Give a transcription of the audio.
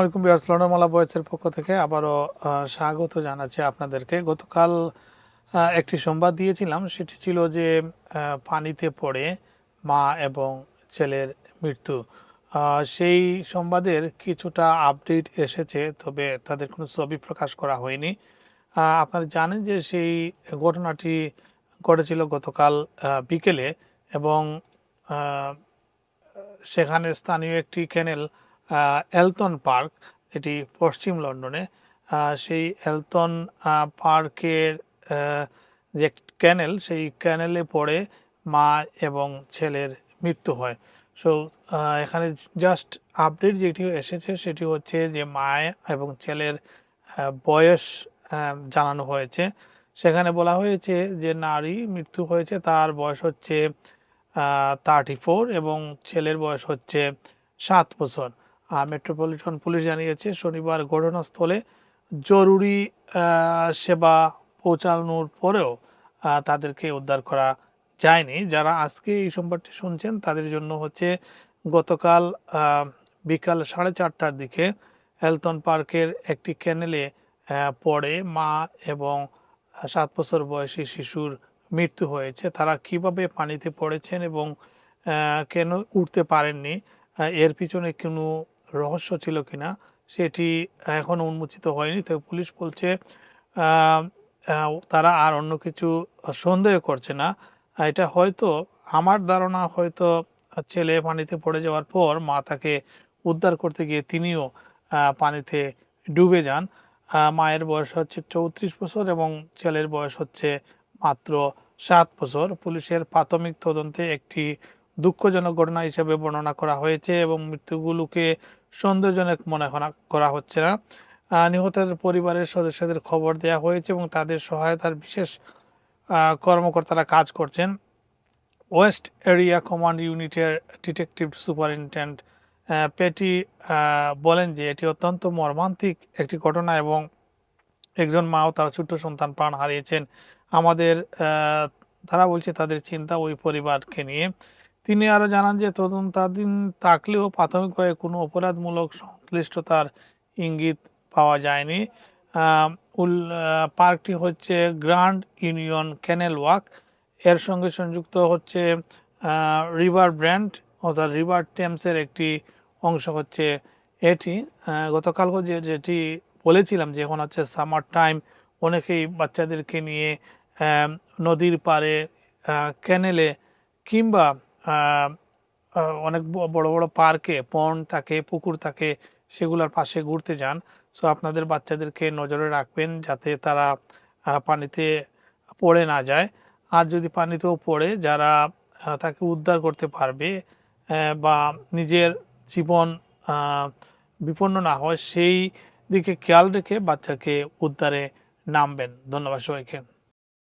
আলাইকুম ভিউয়ার্স, লন্ডনমালা ভয়েসের পক্ষ থেকে আবারও স্বাগত জানাচ্ছি আপনাদেরকে। গতকাল একটি সংবাদ দিয়েছিলাম, সেটি ছিল যে পানিতে পড়ে মা এবং ছেলের মৃত্যু। সেই সংবাদের কিছুটা আপডেট এসেছে, তবে তাদের কোনো ছবি প্রকাশ করা হয়নি। আপনারা জানেন যে সেই ঘটনাটি ঘটেছিল গতকাল বিকেলে, এবং সেখানে স্থানীয় একটি ক্যানেল এলটন পার্ক, এটি পশ্চিম লন্ডনে। সেই এলটন পার্কের যে ক্যানেল, সেই ক্যানেলে পড়ে মা এবং ছেলের মৃত্যু হয়। সো এখানে জাস্ট আপডেট যেটি এসেছে সেটি হচ্ছে যে মা এবং ছেলের বয়স জানানো হয়েছে। সেখানে বলা হয়েছে যে নারী মৃত্যু হয়েছে, তার বয়স হচ্ছে 34 এবং ছেলের বয়স হচ্ছে 7 বছর। মেট্রোপলিটন পুলিশ জানিয়েছে শনিবার ঘটনাস্থলে জরুরি সেবা পৌঁছানোর পরেও তাদেরকে উদ্ধার করা যায়নি। যারা আজকে এই সংবাদটি শুনছেন তাদের জন্য হচ্ছে গতকাল বিকাল 4:30টার দিকে এলটন পার্কের একটি ক্যানেলে পড়ে মা এবং 7 বছর বয়সী শিশুর মৃত্যু হয়েছে। তারা কিভাবে পানিতে পড়েছেন এবং কেন উঠতে পারেননি, এর পিছনে কোনো রহস্য ছিল কিনা সেটি এখনও উন্মোচিত হয়নি। তবে পুলিশ বলছে তারা আর অন্য কিছু সন্দেহ করছে না। এটা হয়তো, আমার ধারণা, হয়তো ছেলে পানিতে পড়ে যাওয়ার পর মা তাকে উদ্ধার করতে গিয়ে তিনিও পানিতে ডুবে যান। মায়ের বয়স হচ্ছে 34 বছর এবং ছেলের বয়স হচ্ছে মাত্র 7 বছর। পুলিশের প্রাথমিক তদন্তে একটি দুঃখজনক ঘটনা হিসেবে বর্ণনা করা হয়েছে এবং মৃত্যুগুলোকে সন্দেহজনক মনে করা হচ্ছে না। নিহতের পরিবারের সদস্যদের খবর দেওয়া হয়েছে এবং তাদের সহায়তার বিশেষ কর্মকর্তারা কাজ করছেন। ওয়েস্ট এরিয়া কমান্ড ইউনিটের ডিটেকটিভ সুপারিনটেন্ডেন্ট পেটি বলেন যে এটি অত্যন্ত মর্মান্তিক একটি ঘটনা এবং একজন মাও তার ছোট্ট সন্তান প্রাণ হারিয়েছেন। আমাদের তারা বলছে তাদের চিন্তা ওই পরিবারকে নিয়ে। তিনি আরও জানান যে তদন্তাধীন থাকলেও প্রাথমিকভাবে কোনো অপরাধমূলক সংশ্লিষ্টতার ইঙ্গিত পাওয়া যায়নি। পার্কটি হচ্ছে গ্র্যান্ড ইউনিয়ন ক্যানেল ওয়াক, এর সঙ্গে সংযুক্ত হচ্ছে রিভার ব্র্যান্ড অর্থাৎ রিভার টেমসের একটি অংশ হচ্ছে এটি। গতকাল যেটি বলেছিলাম যে এখন হচ্ছে সামার টাইম, অনেকেই বাচ্চাদেরকে নিয়ে নদীর পাড়ে, ক্যানেলে, কিংবা অনেক বড় বড় পার্কে, পন্ড থাকে, পুকুর থাকে, সেগুলোর পাশে ঘুরতে যান। সো আপনাদের বাচ্চাদেরকে নজরে রাখবেন যাতে তারা পানিতে পড়ে না যায়। আর যদি পানিতেও পড়ে, যারা তাকে উদ্ধার করতে পারবে বা নিজের জীবন বিপন্ন না হয় সেই দিকে খেয়াল রেখে বাচ্চাকে উদ্ধারে নামবেন। ধন্যবাদ সবাইকে।